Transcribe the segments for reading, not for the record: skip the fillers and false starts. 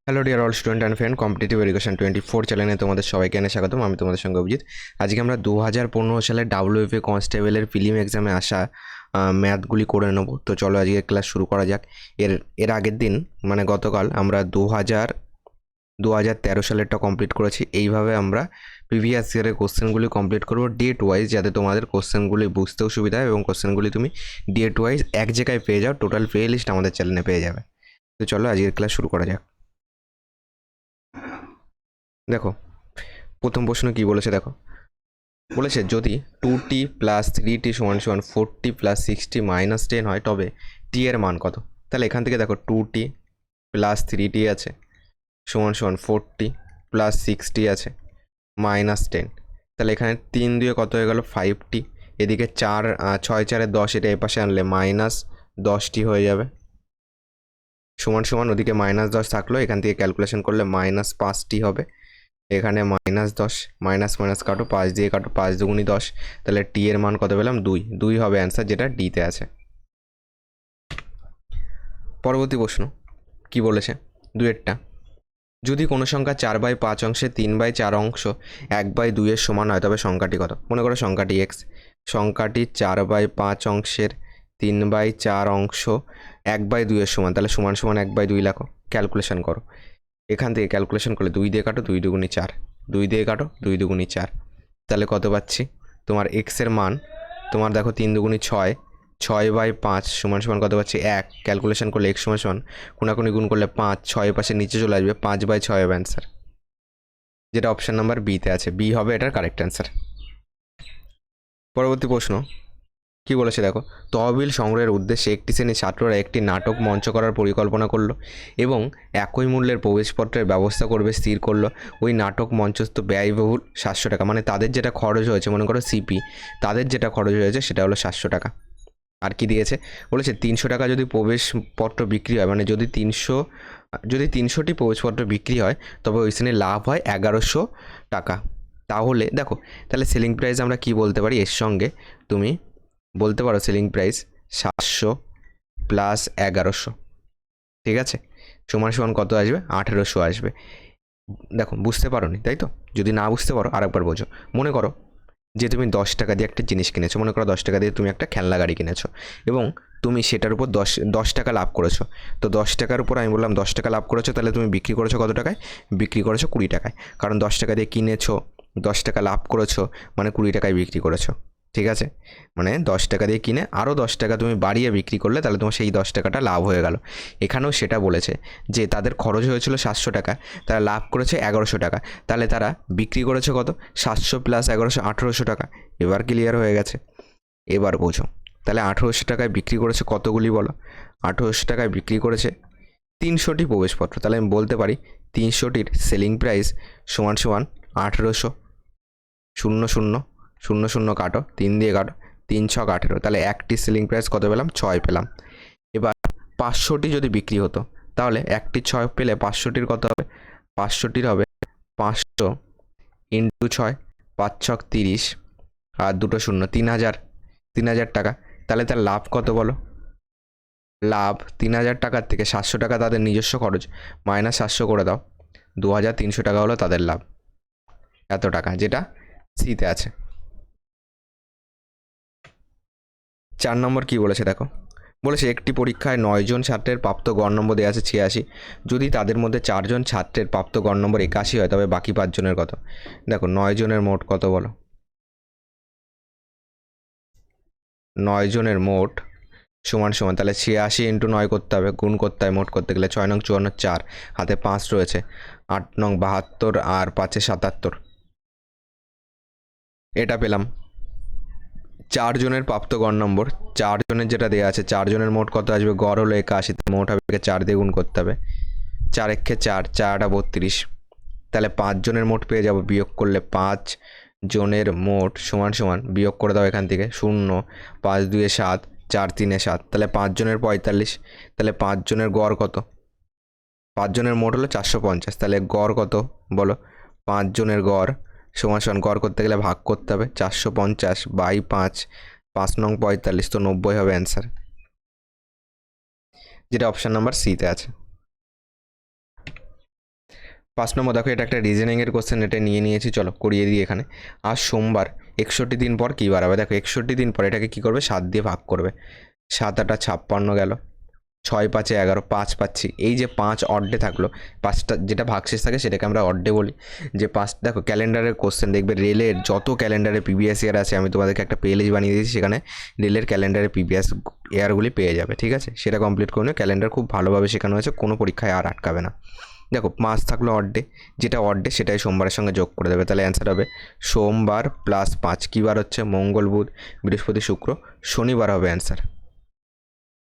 Hello dear all student and friend, competitive education 24 চ্যানেলে তোমাদের সবাইকে এনে স্বাগতম। আমি তোমাদের সঙ্গে অভিজিৎ। আজকে আমরা 2015 সালে ডাব্লিউএফএ কনস্টেবলের ফিল্ম এক্সামে আসা ম্যাথগুলি করে নেব। তো চলো আজকে ক্লাস শুরু করা যাক। এর আগের দিন মানে গতকাল আমরা 2013 সালেরটা কমপ্লিট করেছি। এইভাবে আমরা প্রিভিয়াস ইয়ারের কোশ্চেনগুলি কমপ্লিট করবো ডেট ওয়াইজ, যাতে তোমাদের কোশ্চেনগুলি বুঝতেও সুবিধা হয় এবং কোশ্চেনগুলি তুমি ডেট ওয়াইজ এক জায়গায় পেয়ে যাও। টোটাল প্লে লিস্ট আমাদের চ্যানেলে পেয়ে যাবে। তো চলো আজকের ক্লাস শুরু করা যাক। দেখো প্রথম প্রশ্ন কি বলেছে, দেখো বলেছে যদি 2t প্লাস 3t সমান 4t প্লাস 6t মাইনাস 10 হয় তবে টি এর মান কত। তাহলে এখান থেকে দেখো 2t প্লাস 3t আছে সমান 4t প্লাস 6t আছে মাইনাস 10। তাহলে এখানে 3 দিয়ে কত হয়ে গেল 5t, এদিকে 4 6 4 10, এটা এপাশে আনলে মাইনাস 10t হয়ে যাবে সমান ওদিকে মাইনাস 10 থাকলো, এখান থেকে ক্যালকুলেশন করলে মাইনাস 5t হবে। এখানে মাইনাস 10, মাইনাস মাইনাস কাটো, 5 দিয়ে কাটো, 5 দুগুণি 10, তাহলে টি এর মান কত পেলাম 2 হবে অ্যান্সার, যেটা ডিতে আছে। পরবর্তী প্রশ্ন কি বলেছে, দুয়েরটা, যদি কোনো সংখ্যা 4/5 অংশে 3/4 অংশ 1/2 এর সমান হয় তবে সংখ্যাটি কত। মনে করো সংখ্যাটি এক্স, সংখ্যাটি 4/5 অংশের 3/4 অংশ 1/2 এর সমান, তাহলে সমান 1/2 লেখো, ক্যালকুলেশন করো। এখান থেকে ক্যালকুলেশন করলে 2 দিয়ে কাটো, 2 দুগুণি 4, 2 দিয়ে কাটো, 2 দুগুণি 4, তাহলে কত পাচ্ছি তোমার এক্সের মান, তোমার দেখো 3 দুগুণি 6, 6/5 সমান কত পাচ্ছি 1, ক্যালকুলেশন করলে এক্স সমান কোনাকুনি গুণ করলে 5, 6 পাশে নিচে চলে আসবে, 5/6 হবে অ্যান্সার, যেটা অপশান নাম্বার বিতে আছে। বি হবে এটার কারেক্ট অ্যান্সার। পরবর্তী প্রশ্ন কি বলেছে দেখো, তহবিল সংগ্রহের উদ্দেশ্যে একটি শ্রেণীর ছাত্ররা একটি নাটক মঞ্চ করার পরিকল্পনা করলো এবং একই মূল্যের প্রবেশপত্রের ব্যবস্থা করবে স্থির করলো। ওই নাটক মঞ্চস্থ ব্যয়বহুল 700 টাকা, মানে তাদের যেটা খরচ হয়েছে, মনে করো সিপি, তাদের যেটা খরচ হয়েছে সেটা হলো 700 টাকা। আর কি দিয়েছে বলেছে 300 টাকা যদি প্রবেশপত্র বিক্রি হয়, মানে যদি 300টি প্রবেশপত্র বিক্রি হয় তবে ওই শ্রেণীর লাভ হয় 1100 টাকা। তাহলে দেখো, তাহলে সেলিং প্রাইস আমরা কি বলতে পারি, এর সঙ্গে তুমি বলতে পারো সেলিং প্রাইস 700 প্লাস 1100, ঠিক আছে, সমান কত আসবে 1800 আসবে। দেখো বুঝতে পারো নি তাই তো, যদি না বুঝতে পারো আরেকবার বোঝো। মনে করো যে তুমি 10 টাকা দিয়ে একটা জিনিস কিনেছো, মনে করো 10 টাকা দিয়ে তুমি একটা খেলনা গাড়ি কিনেছো এবং তুমি সেটার উপর 10 টাকা লাভ করেছো। তো 10 টাকার উপর আমি বললাম 10 টাকা লাভ করেছো, তাহলে তুমি বিক্রি করেছো কত টাকায়, বিক্রি করেছো 20 টাকায়, কারণ 10 টাকা দিয়ে কিনেছো, 10 টাকা লাভ করেছো, মানে 20 টাকায় বিক্রি করেছো, ঠিক আছে। মানে 10 টাকা দিয়ে কিনে আরও 10 টাকা তুমি বাড়িয়ে বিক্রি করলে, তাহলে তোমার সেই 10 টাকাটা লাভ হয়ে গেল। এখানেও সেটা বলেছে যে তাদের খরচ হয়েছিল 700 টাকা, তারা লাভ করেছে 1100 টাকা, তাহলে তারা বিক্রি করেছে কত, 700 প্লাস 1100 1800 টাকা। এবার ক্লিয়ার হয়ে গেছে, এবার বোঝো। তাহলে 1800 টাকায় বিক্রি করেছে কতগুলি বলো, 1800 টাকায় বিক্রি করেছে 300টি প্রবেশপত্র, তাহলে আমি বলতে পারি 300টির সেলিং প্রাইস সমান 1800, 00 কাটো, 3 দিয়ে কাটো, 3 ছক 18, তাহলে একটি সেলিং প্রাইস কত পেলাম 6 পেলাম। এবার 500টি যদি বিক্রি হতো তাহলে একটি 6 পেলে 500টির কত হবে, 500টির হবে 500 ইন্টু 6, 5 ছক 30 আর 2 শূন্য, 3000 টাকা। তাহলে তার লাভ কত বলো, লাভ 3000 টাকার থেকে 700 টাকা তাদের নিজস্ব খরচ মাইনাস 700 করে দাও, 2300 টাকা হলো তাদের লাভ, এত টাকা, যেটা সিতে আছে। 4 নম্বর কি বলেছে দেখো, বলেছে একটি পরীক্ষায় 9 জন ছাত্রের প্রাপ্ত গড় নম্বর দেওয়া আছে 86, যদি তাদের মধ্যে 4 জন ছাত্রের প্রাপ্ত গড় নম্বর 81 হয় তবে বাকি 5 জনের কত। দেখো 9 জনের মোট কত বলো, 9 জনের মোট সমান তাহলে 86 ইন্টু 9 করতে হবে, গুণ করতে হয়, মোট করতে গেলে 6 নং 54, 4 হাতে 5 রয়েছে, 8 নং 72 আর 5-এ 77, এটা পেলাম। 4 জনের প্রাপ্ত গড় নম্বর, 4 জনের যেটা দেওয়া আছে, 4 জনের মোট কত আসবে, গড় হলো 81, মোট হবে 4 দিয়ে গুণ করতে হবে, 4 একে 4, 4 32, তাহলে 5 জনের মোট পেয়ে যাব, বিয়োগ করলে 5 জনের মোট সমান বিয়োগ করে দাও এখান থেকে 0, 5 2-এ 7, 4 3-এ 7, তাহলে 5 জনের 45, তাহলে 5 জনের গড় কত, 5 জনের মোট হলো 450, তাহলে গড় কত বলো, 5 জনের গড় সমান গড় করতে গেলে ভাগ করতে হবে, 450/5, 5 নং 45, তো 90 হবে অ্যান্সার, যেটা অপশান নাম্বার সিতে আছে। 5 নম্বর দেখো, এটা একটা রিজনিংয়ের কোশ্চেন, এটা নিয়ে নিয়েছি, চলো করিয়ে দিই এখানে। আজ সোমবার, 61 দিন পর কী বার হবে? দেখো 61 দিন পর এটাকে কী করবে, 7 দিয়ে ভাগ করবে। 7 8 56 গেল, 6 5 11, 5 পাচ্ছি। এই যে 5 অড্ডে থাকলো, 5টা যেটা ভাগশেষ থাকে সেটাকে আমরা অড্ডে বলি। যে 5, দেখো ক্যালেন্ডারের কোশ্চেন দেখবে, রেলের যত ক্যালেন্ডারে প্রিভিয়াস ইয়ার আছে, আমি তোমাদেরকে একটা প্লে লিস্ট বানিয়ে দিয়েছি, সেখানে রেলের ক্যালেন্ডারে প্রিভিয়াস ইয়ারগুলি পেয়ে যাবে, ঠিক আছে? সেটা কমপ্লিট করে নিও। ক্যালেন্ডার খুব ভালোভাবে শেখানো হয়েছে, কোনো পরীক্ষায় আর আটকাবে না। দেখো 5 থাকলো অড্ডে, যেটা অড্ডে সেটাই সোমবারের সঙ্গে যোগ করে দেবে, তাহলে অ্যান্সার হবে সোমবার প্লাস 5। কী বার হচ্ছে? মঙ্গল, বুধ, বৃহস্পতি, শুক্র, শনিবার হবে অ্যান্সার।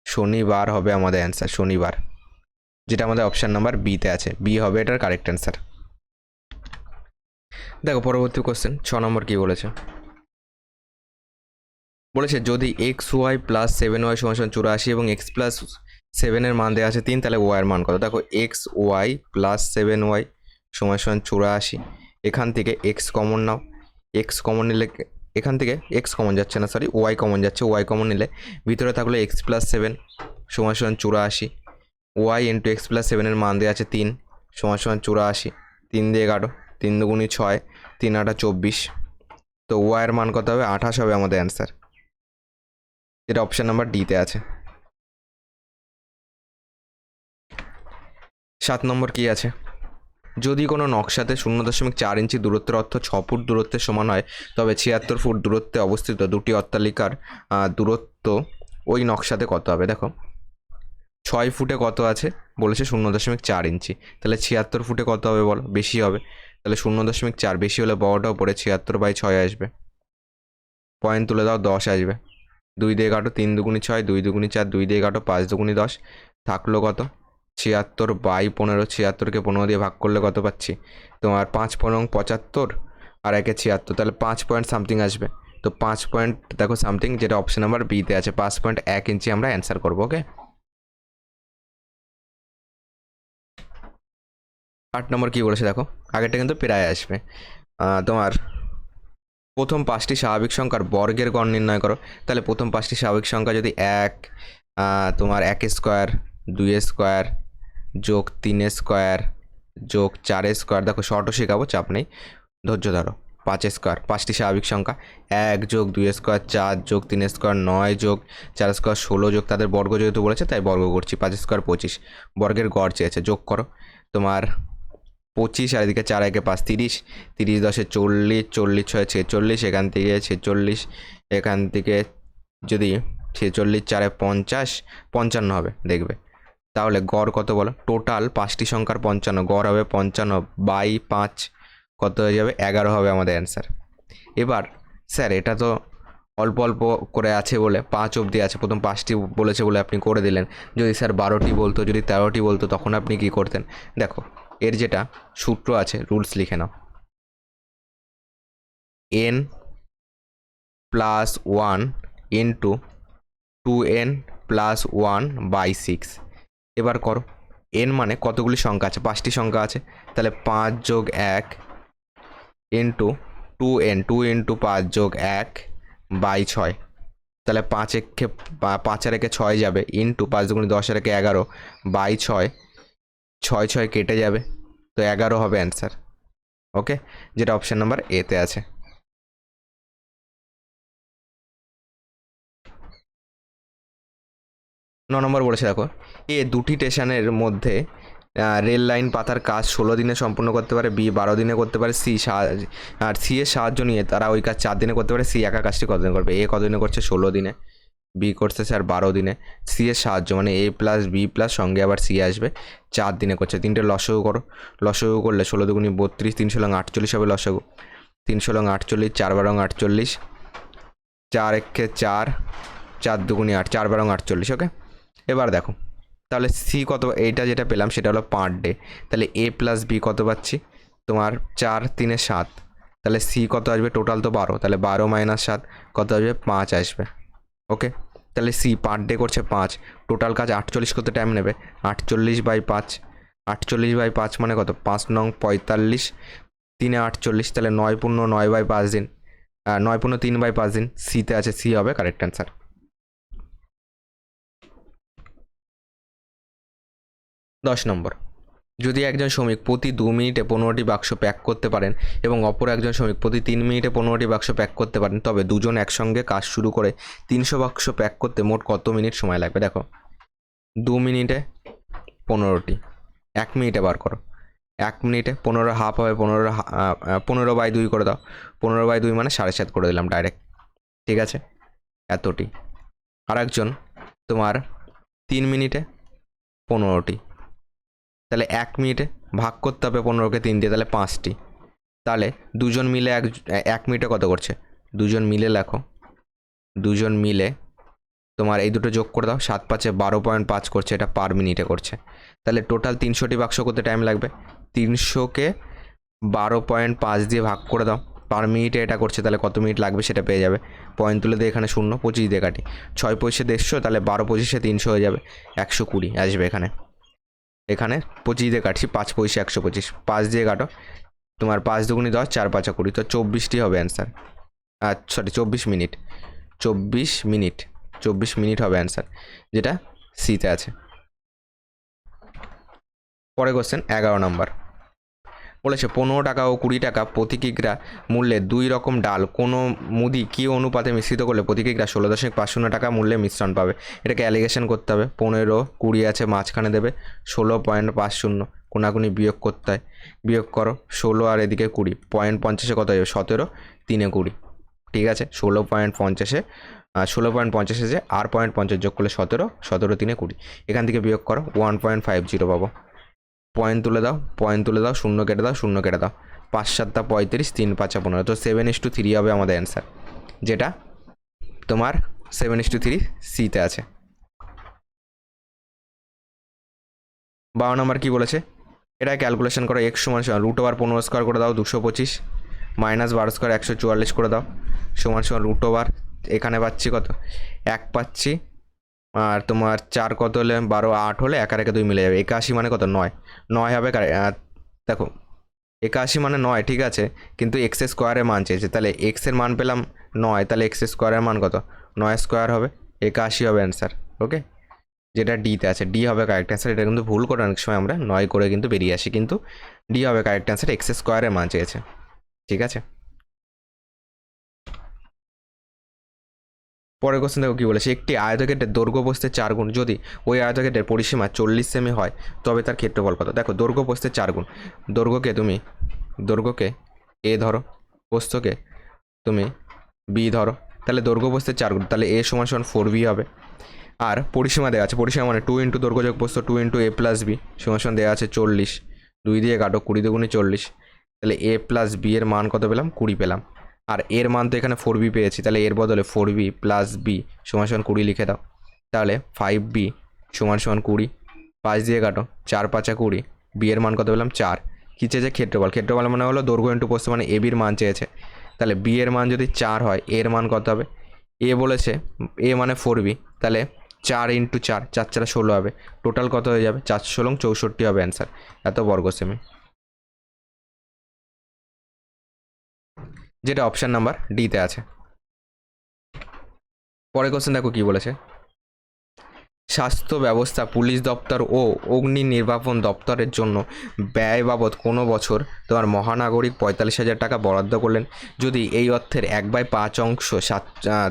শনিবার হবে আমাদের অ্যান্সার, শনিবার, যেটা আমাদের অপশান নাম্বার বিতে আছে। বি হবে এটার কারেক্ট অ্যান্সার। দেখো পরবর্তী কোশ্চেন 6 নম্বর কী বলেছে? বলেছে যদি এক্স ওয়াই প্লাস 7y = 84 এবং এক্স প্লাস 7-এর মান দেওয়া আছে 3, তাহলে ওয়াইয়ের মান কত? দেখো এক্স ওয়াই প্লাস 7y = 84। এখান থেকে এক্স কমন নাও, এক্স কমন নিলে এখান থেকে এক্স কমন যাচ্ছে না, সরি ওয়াই কমন যাচ্ছে, ওয়াই কমন নিলে ভিতরে থাকলো x plus 7 = 84। Y into x plus 7-এর মান দেওয়া আছে 3 = 84। 3 দিয়ে 11, 3 দুগুণি 6, 3 8 24। তো ওয়াইয়ের মান কত হবে? 28 হবে আমাদের অ্যান্সার, যেটা অপশান নাম্বার ডিতে আছে। 7 নম্বর কী আছে? যদি কোনো নকশাতে 0.4 ইঞ্চি দূরত্বের অর্থ 6 ফুট দূরত্বের সমান হয়, তবে 76 ফুট দূরত্বে অবস্থিত দুটি অট্টালিকার দূরত্ব ওই নকশাতে কত হবে? দেখো 6 ফুটে কত আছে বলেছে? 0.4 ইঞ্চি, তাহলে 76 ফুটে কত হবে বলো? বেশি হবে, তাহলে 0.4 বেশি হলে বড়টা উপরে 76/6 আসবে। পয়েন্ট তুলে দাও, 10 আসবে। 2 দিয়ে কাটো, 3 দুগুণি 6, 2 দুগুণি 4, 2 দিয়ে কাটো, 5 দুগুণি 10, থাকলো কত? 76/15। 76কে 15 দিয়ে ভাগ করলে কত পাচ্ছি? তোমার 5 15 75 আর 1 76, তাহলে 5 পয়েন্ট সামথিং আসবে। তো 5 পয়েন্ট দেখো সামথিং, যেটা অপশন নাম্বার বিতে আছে, 5.1 ইঞ্চি আমরা অ্যান্সার করবো। ওকে, 8 নম্বর কী বলেছে দেখো, আগেরটা কিন্তু প্রায় আসবে। তোমার প্রথম 5টি স্বাভাবিক সংখ্যার বর্গের গড় নির্ণয় করো। তাহলে প্রথম 5টি স্বাভাবিক সংখ্যা যদি 1, তোমার 1 স্কোয়ার, 2 স্কোয়ার, যোগ 3 স্কোয়ার, যোগ 4 স্কোয়ার, দেখো শর্টও শেখাবো, চাপ নেই, ধৈর্য ধরো। 5 স্কোয়ার, 5টি স্বাভাবিক সংখ্যা 1 যোগ 2 স্কোয়ার, 4 যোগ 3 স্কোয়ার, 9 যোগ 4 স্কোয়ার, 16 যোগ তাদের বর্গ যেহেতু বলেছে তাই বর্গ করছি। 5 স্কোয়ার 25, বর্গের গড় চেয়েছে, যোগ করো। তোমার 25 আর এদিকে 4 1 5, 30, 30 10 40, 40 6 46, এখান থেকে 46, এখান থেকে যদি 46 4 50, 55 হবে দেখবে। তাহলে গড় কত বলো? টোটাল 5টি সংখ্যার 55, গড় হবে 55/5, কত হয়ে যাবে? 11 হবে আমাদের অ্যান্সার। এবার স্যার এটা তো অল্প অল্প করে আছে বলে 5 অবধি আছে, প্রথম 5টি বলেছে বলে আপনি করে দিলেন। যদি স্যার 12টি বলতো, যদি 13টি বলতো, তখন আপনি কি করতেন? দেখো এর যেটা সূত্র আছে, রুলস লিখে নাও। n + 1 × 2n + 1/6। এবার করো, n মানে কতগুলি সংখ্যা আছে? 5টি সংখ্যা আছে, তাহলে 5 যোগ 1 ইন্টু 2n, 2 × 5 যোগ 1/6, তাহলে 5 একে 5 আর 1 6 যাবে, ইন্টু 5 দুগুণে 10 আর 1 11/6, 6 6 কেটে যাবে, তো 11 হবে অ্যান্সার। ওকে, যেটা অপশান নাম্বার এতে আছে। নম্বর বলেছে দেখো, এ দুটি স্টেশনের মধ্যে রেল লাইন পাতার কাজ 16 দিনে সম্পূর্ণ করতে পারে, বি 12 দিনে করতে পারে, আর সি এর সাহায্য নিয়ে তারা ওই কাজ 4 দিনে করতে পারে। সি একা কাজটি কতদিনে করবে? এ কতদিনে করছে? 16 দিনে। বি করছে স্যার 12 দিনে। সি এর সাহায্য মানে এ প্লাস বি প্লাস সঙ্গে আবার সি আসবে, 4 দিনে করছে। 3টে লসাগু করো, লসাগু করলে 16 দুগুণি 32, 3 16 48 হবে লসাগু। 3 16 48, 4 12 48, 4 1 4, 4 দুগুণি 8, 4 12 48। ওকে, এবার দেখো তাহলে সি কত? এইটা যেটা পেলাম সেটা হলো পার ডে, তাহলে এ প্লাস বি কত পাচ্ছি? তোমার 4 3 7, তাহলে সি কত আসবে? টোটাল তো 12, তাহলে 12 - 7 কত আসবে? 5 আসবে। ওকে, তাহলে সি পার ডে করছে 5, টোটাল কাজ 48 করতে টাইম নেবে, 48/5, 48/5 মানে কত? 5 নং 45, 3 48, তাহলে 9 পূর্ণ 9/5 দিন, 9 পূর্ণ 3/5 দিন। সিতে আছে, সি হবে কারেক্ট অ্যান্সার। 10 নম্বর, যদি একজন শ্রমিক প্রতি 2 মিনিটে 15টি বাক্স প্যাক করতে পারেন এবং অপর একজন শ্রমিক প্রতি 3 মিনিটে 15টি বাক্স প্যাক করতে পারেন, তবে দুজন একসঙ্গে কাজ শুরু করে 300 বাক্স প্যাক করতে মোট কত মিনিট সময় লাগবে? দেখো 2 মিনিটে 15টি, 1 মিনিটে বার করো। 1 মিনিটে 15 হাফ হবে, 15/2 করে দাও। 15/2 মানে 7.5 করে দিলাম ডাইরেক্ট, ঠিক আছে? এতটি। আর একজন তোমার 3 মিনিটে 15টি, তাহলে 1 মিনিটে ভাগ করতে হবে 15কে 3 দিয়ে, তাহলে 5টি। তাহলে দুজন মিলে 1 মিনিটে কত করছে? দুজন মিলে লেখো, দুজন মিলে তোমার এই দুটো যোগ করে দাও, 7 5 12.5 করছে, এটা পার মিনিটে করছে। তাহলে টোটাল 300টি বাক্স করতে টাইম লাগবে। 300কে 12.5 দিয়ে ভাগ করে দাও, পার মিনিটে এটা করছে, তাহলে কত মিনিট লাগবে সেটা পেয়ে যাবে। পয়েন্ট তুলে দিয়ে এখানে 0, 25 দিয়ে কাটি, 6 পয়সা 150, তাহলে 12 25 300 হয়ে যাবে, 120 আসবে এখানে। এখানে 25 দিয়ে কাটছি, 5 পয়সা 125, 5 দিয়ে কাটো, তোমার 5 দুগুণি 10, 4 5 20, তো 24টি হবে অ্যান্সার। সরি 24 মিনিট, 24 মিনিট হবে অ্যান্সার, যেটা সিতে আছে। পরে কোশ্চেন 11 নম্বর বলেছে 15 টাকা ও 20 টাকা প্রতি কিগ্রা মূল্যে 2 রকম ডাল কোনো মুদি কি অনুপাতে মিশ্রিত করলে প্রতি কিগ্রা 16.50 টাকা মূল্যে মিশ্রণ পাবে? এটাকে অ্যালিগেশন করতে হবে। 15 20 আছে, মাঝখানে দেবে 16.50, কোনাকুনি বিয়োগ করতে হয়, বিয়োগ করো 16 আর এদিকে 20, 0.50 কত হবে? 17, 3 20, ঠিক আছে? 16.50, 16.50 যে আর 0.50 যোগ করলে 17, 17 3 20, এখান থেকে বিয়োগ করো 1.50 পাবো। পয়েন্ট তুলে দাও, 0 কেটে দাও, 0 কেটে দাও, 5 7 35, 3 5 15, তো 7:3 হবে আমাদের অ্যান্সার, যেটা তোমার 7:3 সিতে আছে। 12 নম্বর কি বলেছে? এটা ক্যালকুলেশন করো। x সমান √15² করে দাও 225, -12² 144 করে দাও, সমান √, এখানে পাচ্ছি কত? 1 পাচ্ছি, আর তোমার 4 কত হলে 12, 8 হলে 1 আর 1 2 মিলে যাবে, 81 মানে কত? 9 হবে। দেখো 81 মানে 9, ঠিক আছে, কিন্তু এক্স স্কোয়ারের মান চেয়েছে, তাহলে এক্স এর মান পেলাম 9, তাহলে এক্স স্কোয়ারের মান কত? 9 স্কোয়ার হবে, 81 হবে অ্যান্সার। ওকে, যেটা ডিতে আছে, ডি হবে কারেক্ট অ্যান্সার। এটা কিন্তু ভুল করে অনেক সময় আমরা 9 করে কিন্তু বেরিয়ে আসি, কিন্তু ডি হবে কারেক্ট অ্যান্সার, এক্স স্কোয়ারের মান চেয়েছে, ঠিক আছে? পরের কোশ্চেন দেখো কি বলেছে? একটি আয়তক্ষেত্রের দৈর্ঘ্য প্রস্থের 4 গুণ যদি ওই আয়তক্ষেত্রের পরিসীমা 40 সেমি হয়, তবে তার ক্ষেত্রফল কত? দেখো দৈর্ঘ্য প্রস্থের 4 গুণ, দৈর্ঘ্যকে এ ধরো, প্রস্থকে তুমি বি ধরো, তাহলে দৈর্ঘ্য প্রস্থের 4 গুণ, তাহলে এ সমান 4b হবে। আর পরিসীমা দেওয়া আছে, পরিসীমা মানে 2 × দৈর্ঘ্য যোগ প্রস্থ 2 × a + b সমান দেওয়া আছে 40, 2 দিয়ে কাটো, 20 2 × 40, তাহলে a + b এর মান কত পেলাম? 20 পেলাম। আর এর মান তো এখানে 4b পেয়েছি, তাহলে এর বদলে 4b + b সমান 20 লিখে দাও, তাহলে 5b সমান 20, 5 দিয়ে কাটো, 4 5 20, b এর মান কত পেলাম? 4। কী চেয়েছে? ক্ষেত্রফল। ক্ষেত্রফল মানে হলো দৈর্ঘ্য × প্রস্থ, মানে ab এর মান চেয়েছে, তাহলে b এর মান যদি 4 হয়, এর মান কত হবে? a বলেছে, a মানে 4b, তাহলে 4 × 4, 4 4 16 হবে, টোটাল কত হয়ে যাবে? 4 16 64 হবে অ্যান্সার, এত বর্গ সেমি, যেটা অপশান নাম্বার ডিতে আছে। পরের কোশ্চেন দেখো কি বলেছে? স্বাস্থ্য ব্যবস্থা, পুলিশ দপ্তর ও অগ্নি নির্বাপন দপ্তরের জন্য ব্যয় বাবদ কোনো বছর তোমার মহানাগরিক 45,000 টাকা বরাদ্দ করলেন। যদি এই অর্থের 1/5 অংশ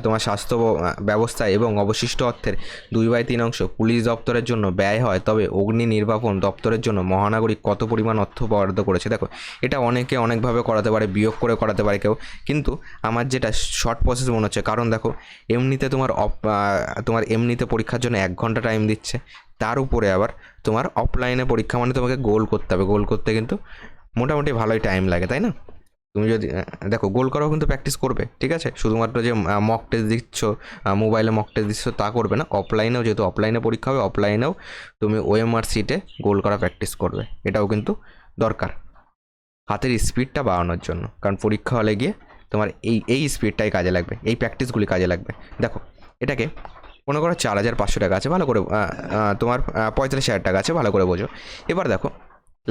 তোমার স্বাস্থ্য ব্যবস্থা এবং অবশিষ্ট অর্থের 2/3 অংশ পুলিশ দপ্তরের জন্য ব্যয় হয়, তবে অগ্নি নির্বাপন দপ্তরের জন্য মহানাগরিক কত পরিমাণ অর্থ বরাদ্দ করেছে? দেখো এটা অনেকে অনেকভাবে করাতে পারে, বিয়োগ করে করাতে পারে কেউ, কিন্তু আমার যেটা শর্ট প্রসেস মনে হচ্ছে, কারণ দেখো এমনিতে তোমার এমনিতে পরীক্ষার জন্য 1 ঘন্টা টাইম দিচ্ছে, তার উপরে আবার তোমার অফলাইনে পরীক্ষা মানে তোমাকে গোল করতে হবে, গোল করতে কিন্তু মোটামুটি ভালোই টাইম লাগে, তাই না? তুমি যদি দেখো গোল করাও কিন্তু প্র্যাকটিস করবে, ঠিক আছে? শুধুমাত্র যে মক টেস্ট দিচ্ছ, মোবাইলে মক টেস্ট দিচ্ছ তা করবে না, অফলাইনেও, যেহেতু অফলাইনে পরীক্ষা হবে, অফলাইনেও তুমি ওএমআর সিটে গোল করা প্র্যাকটিস করবে, এটাও কিন্তু দরকার হাতের স্পিডটা বাড়ানোর জন্য, কারণ পরীক্ষা হলে গিয়ে তোমার এই স্পিডটাই কাজে লাগবে, এই প্র্যাকটিসগুলি কাজে লাগবে। দেখো এটাকে মনে করো 4,500 টাকা আছে, ভালো করে তোমার 45,000 টাকা আছে, ভালো করে বোঝো। এবার দেখো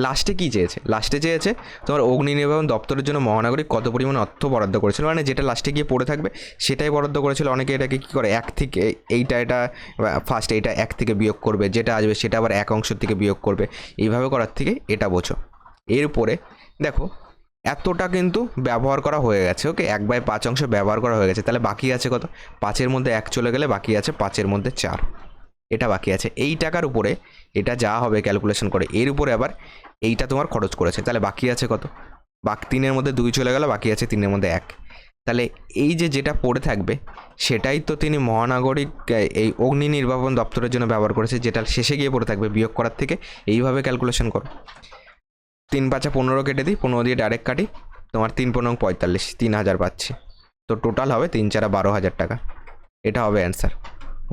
লাস্টে কী চেয়েছে? লাস্টে চেয়েছে তোমার অগ্নি নির্বাপন দপ্তরের জন্য মহানগরী কত পরিমাণ অর্থ বরাদ্দ করেছিল, মানে যেটা লাস্টে গিয়ে পড়ে থাকবে সেটাই বরাদ্দ করেছিল। অনেকে এটাকে কী করে, এক থেকে এটা ফার্স্ট এইটা এক থেকে বিয়োগ করবে, যেটা আসবে সেটা আবার এক অংশ থেকে বিয়োগ করবে, এইভাবে করার থেকে এটা বোঝো। এরপরে দেখো এতটা কিন্তু ব্যবহার করা হয়ে গেছে, ওকে 1/5 অংশ ব্যবহার করা হয়ে গেছে, তাহলে বাকি আছে কত? 5-এর মধ্যে 1 চলে গেলে বাকি আছে 5-এর মধ্যে 4, এটা বাকি আছে। এই টাকার উপরে এটা যা হবে ক্যালকুলেশন করে, এর উপরে আবার এইটা তোমার খরচ করেছে, তাহলে বাকি আছে কত? 3-এর মধ্যে 2 চলে গেল, বাকি আছে 3-এর মধ্যে 1। তাহলে এই যে যেটা পড়ে থাকবে সেটাই তো তিনি মহানাগরিক এই অগ্নি নির্বাপন দপ্তরের জন্য ব্যবহার করেছে, যেটা শেষে গিয়ে পড়ে থাকবে বিয়োগ করার থেকে। এইভাবে ক্যালকুলেশন করো। 3-5 15 কেটে দিই, 15 দিয়ে ডাইরেক্ট কাটি, তোমার 3-15 45, 3000 পাচ্ছি। তো টোটাল হবে 3-4 12,000 টাকা। এটা হবে অ্যান্সার।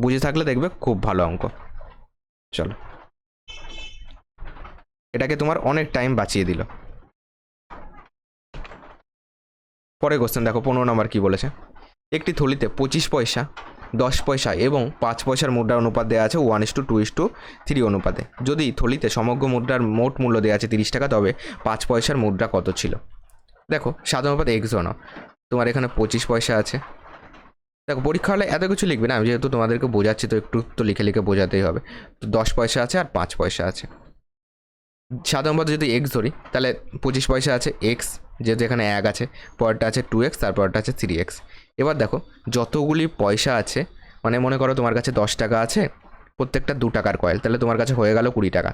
বুঝে থাকলে দেখবে খুব ভালো অঙ্ক। চলো, এটাকে তোমার অনেক টাইম বাঁচিয়ে দিল। পরে কোশ্চেন দেখো 15 নম্বর কী বলেছে। একটি থলিতে 25 পয়সা, 10 পয়সা এবং 5 পয়সার মুদ্রার অনুপাত দেওয়া আছে 1:2:3 অনুপাতে। যদি থলিতে সমগ্র মুদ্রার মোট মূল্য দেওয়া আছে 30 টাকা, তবে 5 পয়সার মুদ্রা কত ছিল? দেখো সাধারণ অনুপাত এক্স জনা, তোমার এখানে 25 পয়সা আছে। দেখো পরীক্ষা হলে এত কিছু লিখবে না, আমি যেহেতু তোমাদেরকে বোঝাচ্ছি তো একটু তো লিখে লিখে বোঝাতেই হবে। তো 10 পয়সা আছে আর 5 পয়সা আছে। সাধারণত যদি এক্স ধরি তাহলে 25 পয়সা আছে এক্স, যেহেতু এখানে 1 আছে, পরেরটা আছে 2x, তারপরটা আছে 3x। এবার দেখো যতগুলি পয়সা আছে, মানে মনে করো তোমার কাছে 10 টাকা আছে, প্রত্যেকটা 2 টাকার কয়েল, তাহলে তোমার কাছে হয়ে গেল 20 টাকা।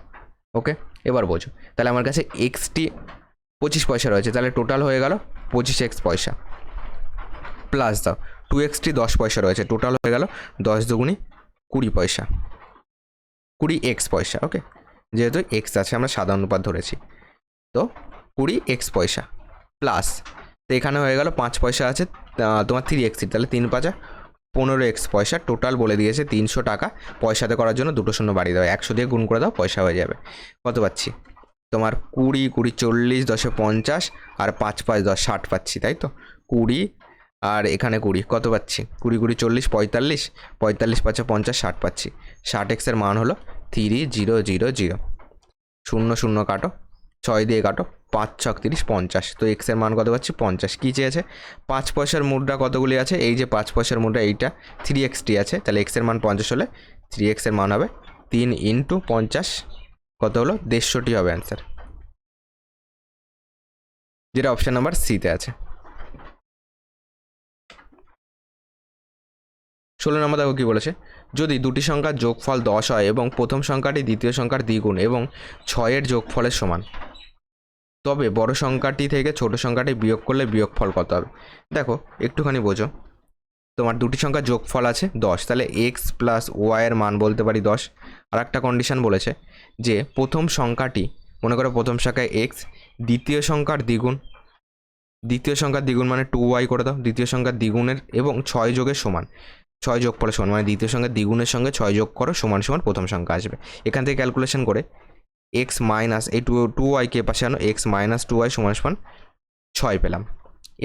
ওকে, এবার বোঝো, তাহলে আমার কাছে এক্সটি 25 পয়সা রয়েছে, তাহলে টোটাল হয়ে গেল 25x পয়সা। প্লাস দাও 2xটি 10 পয়সা রয়েছে, টোটাল হয়ে গেল 10 দুগুণি 20 পয়সা, 20x পয়সা। ওকে, যেহেতু এক্স আছে আমরা সাধারণ অনুপাত ধরেছি, তো 20x পয়সা প্লাস, তো এখানে হয়ে গেল 5 পয়সা আছে তোমার 3x, তাহলে 3-5 15x পয়সা। টোটাল বলে দিয়েছে 300 টাকা। পয়সাতে করার জন্য 2 শূন্য বাড়িয়ে দাও, 100 দিয়ে গুণ করে দাও, পয়সা হয়ে যাবে। কত পাচ্ছি? তোমার 20, 20, 40, 10 50 আর 5, 5, 10, 60 পাচ্ছি, তাই তো? 20 আর এখানে 20, কত পাচ্ছি? 20, 20, 40, 45, 45, 5, 50, 60 পাচ্ছি। 60x এর মান হলো 3000। 0 0 কাটো, 6 দিয়ে কাটো, 5 6 30, 50। তো এক্স এর মান কত পাচ্ছি? 50। কী চেয়েছে? 5 পয়সার মুদ্রা কতগুলি আছে? এই যে 5 পয়সার মুদ্রা এইটা 3xটি আছে, তাহলে এক্স এর মান 50 হলে 3x এর মান হবে 3 × 50, কত হলো? 150টি হবে অ্যান্সার, যেটা অপশান নাম্বার সিতে আছে। 16 নম্বর দেখো কী বলেছে। যদি দুটি সংখ্যার যোগফল 10 হয় এবং প্রথম সংখ্যাটি দ্বিতীয় সংখ্যার দ্বিগুণ এবং 6-এর যোগফলের সমান, তবে বড় সংখ্যাটি থেকে ছোট সংখ্যাটি বিয়োগ করলে বিয়োগফল কত হবে? দেখো একটুখানি বোঝো, তোমার দুটি সংখ্যার যোগফল আছে 10, তাহলে এক্স প্লাস ওয়াইয়ের মান বলতে পারি 10। আর একটা কন্ডিশন বলেছে যে প্রথম সংখ্যাটি, মনে করো প্রথম সংখ্যায় এক্স, দ্বিতীয় সংখ্যার দ্বিগুণ, দ্বিতীয় সংখ্যার দ্বিগুণ মানে 2y করে দাও, দ্বিতীয় সংখ্যার দ্বিগুণের এবং 6 যোগের সমান, 6 যোগফলের সমান, মানে দ্বিতীয় সংখ্যার দ্বিগুণের সঙ্গে 6 যোগ করো সমান সমান প্রথম সংখ্যা আসবে। এখান থেকে ক্যালকুলেশন করে এক্স মাইনাস এই 2y-কে পাশে আনো, এক্স মাইনাস 2y সমান সমান 6 পেলাম।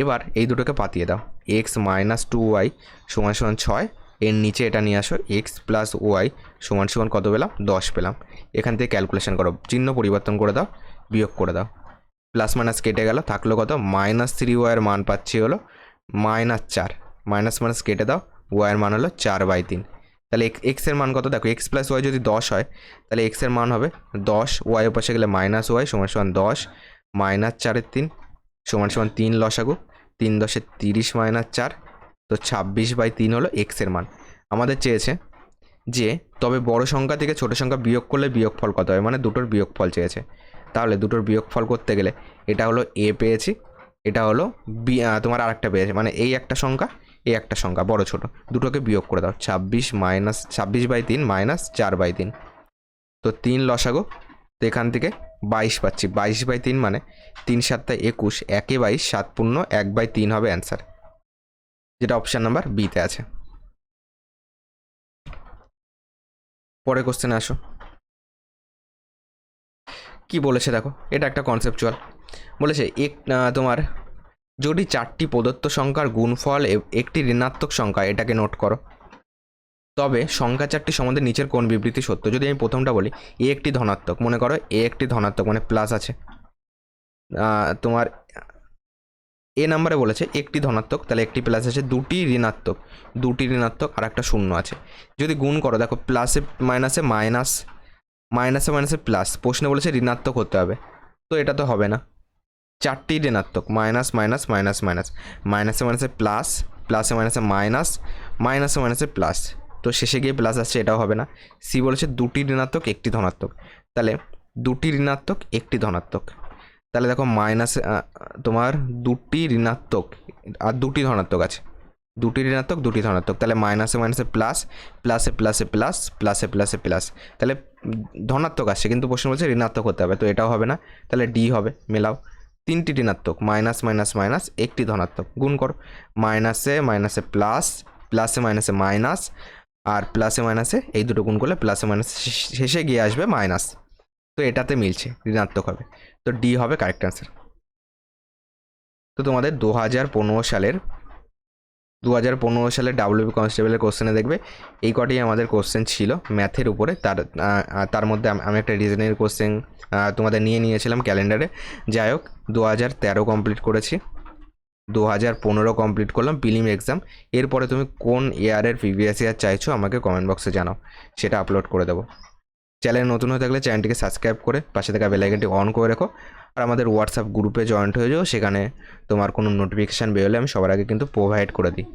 এবার এই দুটোকে পাতিয়ে দাও, এক্স মাইনাস 2y সমান সমান 6, এর নিচে এটা নিয়ে আসো, এক্স প্লাস ওয়াই সমান সমান কত পেলাম? 10 পেলাম। এখান থেকে ক্যালকুলেশন করো, চিহ্ন পরিবর্তন করে দাও, বিয়োগ করে দাও, প্লাস মাইনাস কেটে গেল, থাকলো কত? -3y-এর মান পাচ্ছি হলো -4, মাইনাস মাইনাস কেটে দাও, ওয়াইয়ের মান হলো 4/3। তাহলে এক্সের মান কত? দেখো এক্স প্লাস ওয়াই যদি 10 হয় তাহলে এক্সের মান হবে 10, ওয়াইয়ের পাশে গেলে -y সমান সমান 10, -4/3 সমান সমান 3 লসাগু, 3 10 30 -4, তো 26/3 হলো এক্সের মান। আমাদের চেয়েছে যে তবে বড় সংখ্যা থেকে ছোট সংখ্যা বিয়োগ করলে বিয়োগফল কত হয়, মানে দুটোর বিয়োগফল চেয়েছে। তাহলে দুটোর বিয়োগফল করতে গেলে এটা হলো এ পেয়েছি, এটা হলো বি, তোমার আরেকটা পেয়েছে, মানে এই একটা সংখ্যা এই একটা সংখ্যা বড় ছোট দুটোকে বিয়োগ করে দাও, 26/3 -4/3, তো 3 লসাগু, তো এখান থেকে 22 পাচ্ছি। 22/3 মানে 3 7 21, 1 22, 7 পূর্ণ 1/3 হবে অ্যান্সার, যেটা অপশান নাম্বার বিতে আছে। পরে কোশ্চেনে আসো, কি বলেছে দেখো, এটা একটা কনসেপচুয়াল বলেছে। তোমার যদি 4টি প্রদত্ত সংখ্যার গুণফল একটি ঋণাত্মক সংখ্যা, এটাকে নোট করো, তবে সংখ্যা চারটি সম্বন্ধে নিচের কোন বিবৃতি সত্য। যদি আমি প্রথমটা বলি, এ একটি ধনাত্মক, মনে করো এ একটি ধনাত্মক মানে প্লাস আছে, তোমার এ নাম্বারে বলেছে একটি ধনাত্মক, তাহলে একটি প্লাস আছে, দুটি ঋণাত্মক আর একটা শূন্য আছে। যদি গুণ করো, দেখো প্লাসে মাইনাসে মাইনাস, মাইনাসে মাইনাসে প্লাস, প্রশ্নে বলেছে ঋণাত্মক হতে হবে, তো এটা তো হবে না। চারটি ঋণাত্মক, মাইনাস মাইনাস মাইনাস মাইনাস, মাইনাসে মাইনাসে প্লাস, প্লাসে মাইনাসে মাইনাস, মাইনাসে মাইনাসে প্লাস, তো শেষে গিয়ে প্লাস আসছে, এটাও হবে না। সি বলেছে দুটি ঋণাত্মক একটি ধনাত্মক, তাহলে দুটি ঋণাত্মক একটি ধনাত্মক, তাহলে দেখো মাইনাসে তোমার দুটি ঋণাত্মক আর দুটি ধনাত্মক আছে, দুটি ঋণাত্মক দুটি ধনাত্মক, তাহলে মাইনাসে মাইনাসে প্লাস, প্লাসে প্লাসে প্লাস, প্লাসে প্লাসে প্লাস, তাহলে ধনাত্মক আসছে, কিন্তু প্রশ্ন বলছে ঋণাত্মক হতে হবে, তো এটাও হবে না, তাহলে ডি হবে। মেলাও, তিনটি ঋণাত্মক, মাইনাস মাইনাস মাইনাস, একটি ধনাত্মক, গুণ করো, মাইনাসে মাইনাসে প্লাস, প্লাসে মাইনাসে মাইনাস, আর প্লাসে মাইনাসে এই দুটো গুণ করলে প্লাসে মাইনাস শেষে গিয়ে আসবে মাইনাস, তো এটাতে মিলছে, ঋণাত্মক হবে, তো ডি হবে কারেক্ট অ্যান্সার। তো তোমাদের 2015 সালের ডাব্লিউবি কনস্টেবলের কোশ্চেনে দেখবে এই কটি আমাদের কোশ্চেন ছিল ম্যাথের উপরে, তার মধ্যে আমি একটা রিজনের কোশ্চেন তোমাদের নিয়েছিলাম ক্যালেন্ডারে। যাই হোক, 2013 কমপ্লিট করেছি, 2015 কমপ্লিট করলাম প্রিলিম এক্সাম। এরপরে তুমি কোন ইয়ারের প্রিভিয়াস ইয়ার চাইছো আমাকে কমেন্ট বক্সে জানাও, সেটা আপলোড করে দেবো। চ্যানেল নতুন হয়ে থাকলে চ্যানেলটিকে সাবস্ক্রাইব করে পাশে থাকা বেল আইকনটি অন করে রেখো, আর আমাদের হোয়াটসঅ্যাপ গ্রুপে জয়েন্ট হয়ে যাও, সেখানে তোমার কোনো নোটিফিকেশান বেরোলে আমি সবার আগে কিন্তু প্রোভাইড করে দিই।